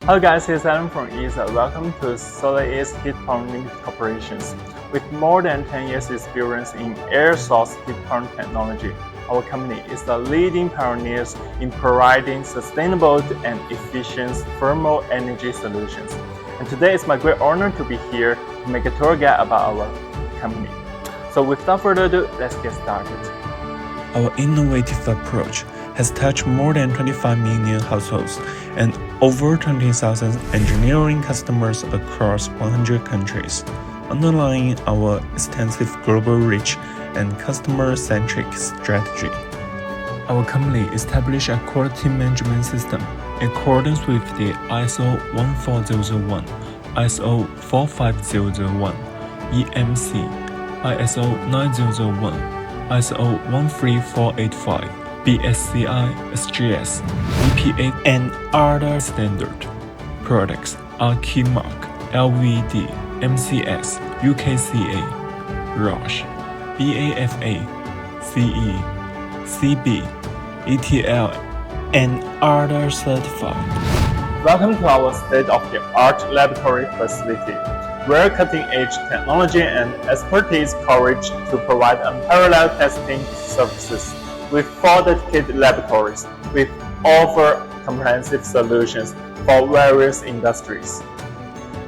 Hello guys, here's Adam from ESA. Welcome to Solareast Heat Pump Limited Corporations. With more than 10 years experience in air source heat pump technology, our company is the leading pioneers in providing sustainable and efficient thermal energy solutions. And today it's my great honor to be here to make a tour guide about our company. So without further ado, let's get started. Our innovative approach has touched more than 25 million households and over 20,000 engineering customers across 100 countries, underlying our extensive global reach and customer-centric strategy. Our company established a quality management system in accordance with the ISO 14001, ISO 45001, EMC, ISO 9001, ISO 13485, BSCI, SGS, EPA, and other standard products are Key Mark, LVD, MCS, UKCA, ROSH, BAFA, CE, CB, ETL, and other certified. Welcome to our state-of-the-art laboratory facility, where cutting-edge technology and expertise coverage to provide unparalleled testing services. With 4 dedicated laboratories, we offer comprehensive solutions for various industries.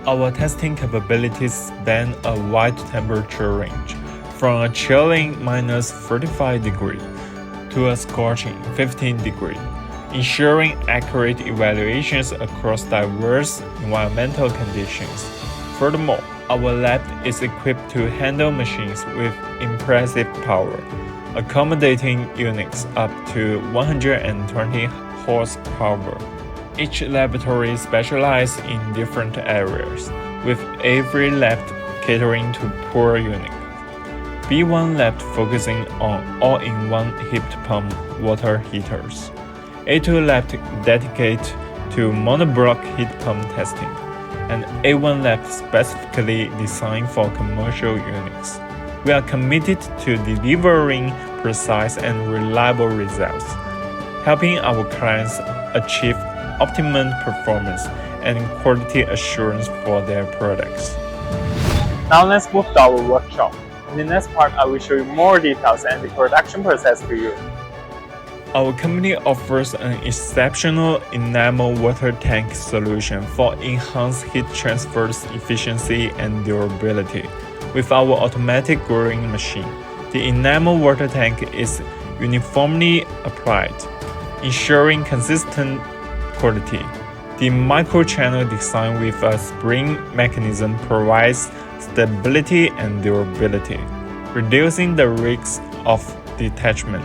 Our testing capabilities span a wide temperature range, from a chilling -35 degrees to a scorching 15 degrees, ensuring accurate evaluations across diverse environmental conditions. Furthermore, our lab is equipped to handle machines with impressive power, accommodating units up to 120 horsepower. Each laboratory specializes in different areas, with every lab catering to per unit. B1 lab focusing on all-in-one heat pump water heaters. A2 lab dedicated to monoblock heat pump testing, and A1 lab specifically designed for commercial units. We are committed to delivering precise and reliable results, helping our clients achieve optimum performance and quality assurance for their products. Now let's move to our workshop. In the next part, I will show you more details and the production process to you. Our company offers an exceptional enamel water tank solution for enhanced heat transfer efficiency and durability. With our automatic growing machine, the enamel water tank is uniformly applied, ensuring consistent quality. The microchannel design with a spring mechanism provides stability and durability, reducing the risk of detachment.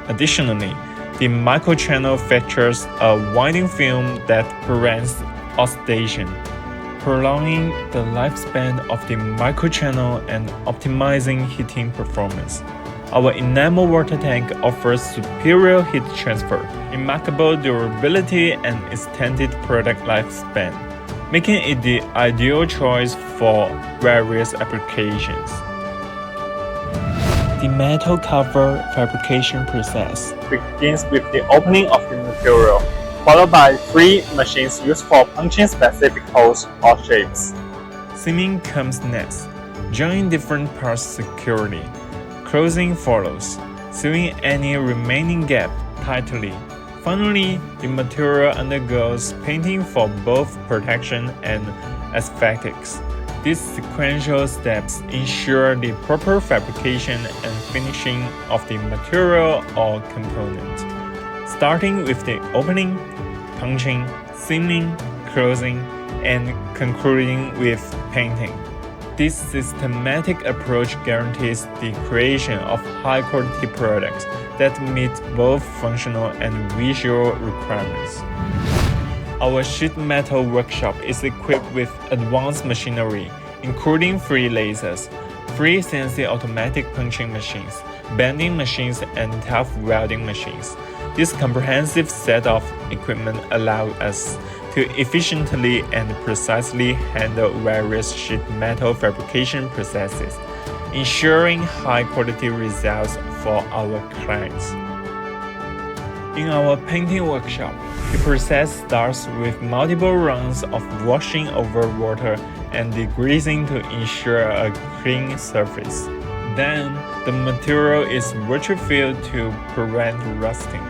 Additionally, the microchannel features a winding film that prevents oxidation, prolonging the lifespan of the microchannel and optimizing heating performance. Our enamel water tank offers superior heat transfer, remarkable durability, and extended product lifespan, making it the ideal choice for various applications. The metal cover fabrication process Begins with the opening of the material, followed by 3 machines used for punching specific holes or shapes. Seaming comes next, joining different parts securely. Closing follows, sealing any remaining gap tightly. Finally, the material undergoes painting for both protection and aesthetics. These sequential steps ensure the proper fabrication and finishing of the material or component, starting with the opening, punching, seaming, closing, and concluding with painting. This systematic approach guarantees the creation of high-quality products that meet both functional and visual requirements. Our sheet metal workshop is equipped with advanced machinery, including 3 lasers, 3 CNC automatic punching machines, bending machines, and tough welding machines. This comprehensive set of equipment allows us to efficiently and precisely handle various sheet metal fabrication processes, ensuring high-quality results for our clients. In our painting workshop, the process starts with multiple rounds of washing over water and degreasing to ensure a clean surface. Then, the material is water-filled to prevent rusting,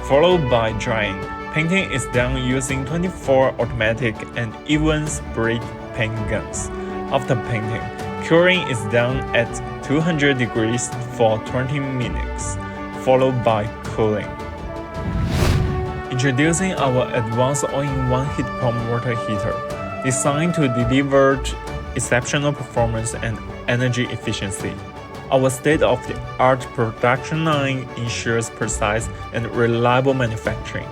followed by drying. Painting is done using 24 automatic and even spray paint guns. After painting, curing is done at 200 degrees for 20 minutes, followed by cooling. Introducing our advanced all-in-one heat pump water heater, designed to deliver exceptional performance and energy efficiency. Our state-of-the-art production line ensures precise and reliable manufacturing.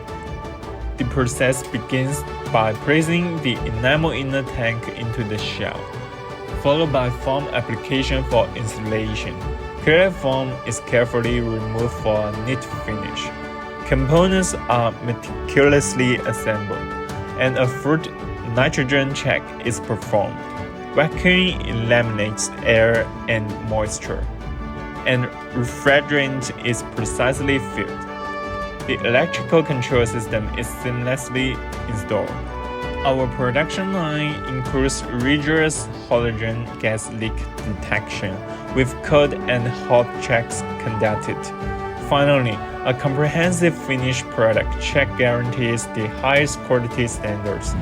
The process begins by placing the enamel inner tank into the shell, followed by foam application for installation. Clear foam is carefully removed for a neat finish. Components are meticulously assembled, and a full nitrogen check is performed. Vacuum eliminates air and moisture, and refrigerant is precisely filled. The electrical control system is seamlessly installed. Our production line includes rigorous halogen gas leak detection with cold and hot checks conducted. Finally, a comprehensive finished product check guarantees the highest quality standards.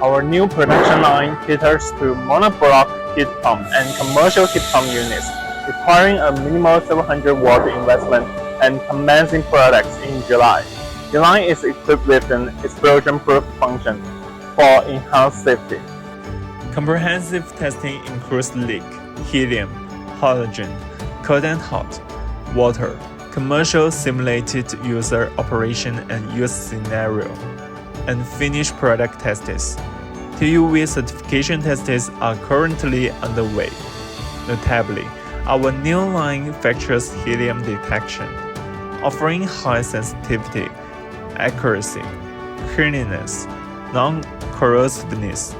Our new production line caters to monoblock heat pump and commercial heat pump units, requiring a minimal 700 watt investment and commencing products in July. The line is equipped with an explosion-proof function for enhanced safety. Comprehensive testing includes leak, helium, halogen, cold and hot, water, commercial simulated user operation and use scenario, and finished product tests. TUV certification tests are currently underway. Notably, our new line features helium detection, offering high sensitivity, accuracy, cleanliness, non-corrosiveness,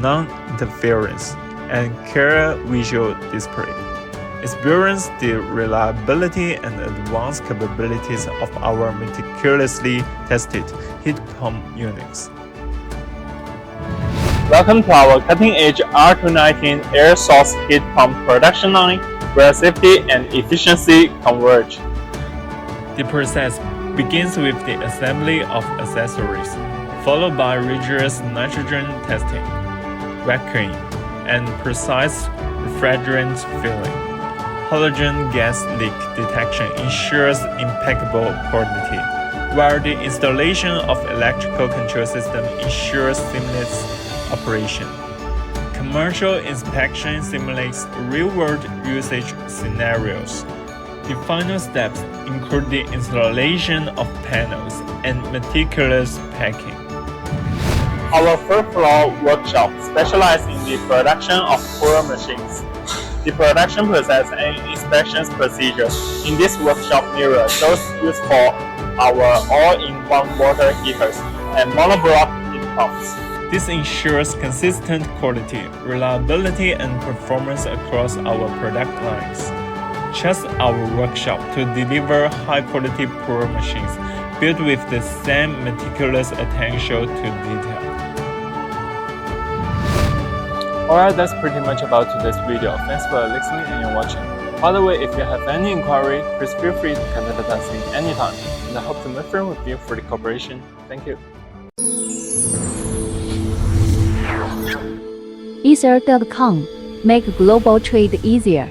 non-interference, and clear visual display. Experience the reliability and advanced capabilities of our meticulously tested heat pump units. Welcome to our cutting-edge R219 air source heat pump production line, where safety and efficiency converge. The process begins with the assembly of accessories, followed by rigorous nitrogen testing, vacuuming, and precise refrigerant filling. Halogen gas leak detection ensures impeccable quality, while the installation of electrical control system ensures seamless operation. Commercial inspection simulates real-world usage scenarios. The final steps include the installation of panels and meticulous packing. Our third-floor workshop specializes in the production of pour machines. The production process and inspection procedures in this workshop mirror those used for our all-in-one water heaters and monoblock heat pumps. This ensures consistent quality, reliability, and performance across our product lines. Trust our workshop to deliver high-quality pour machines built with the same meticulous attention to detail. Alright, that's pretty much about today's video. Thanks for listening and watching. By the way, if you have any inquiry, please feel free to contact us anytime. And I hope to meet with you for the cooperation. Thank you. Ether.com. Make global trade easier.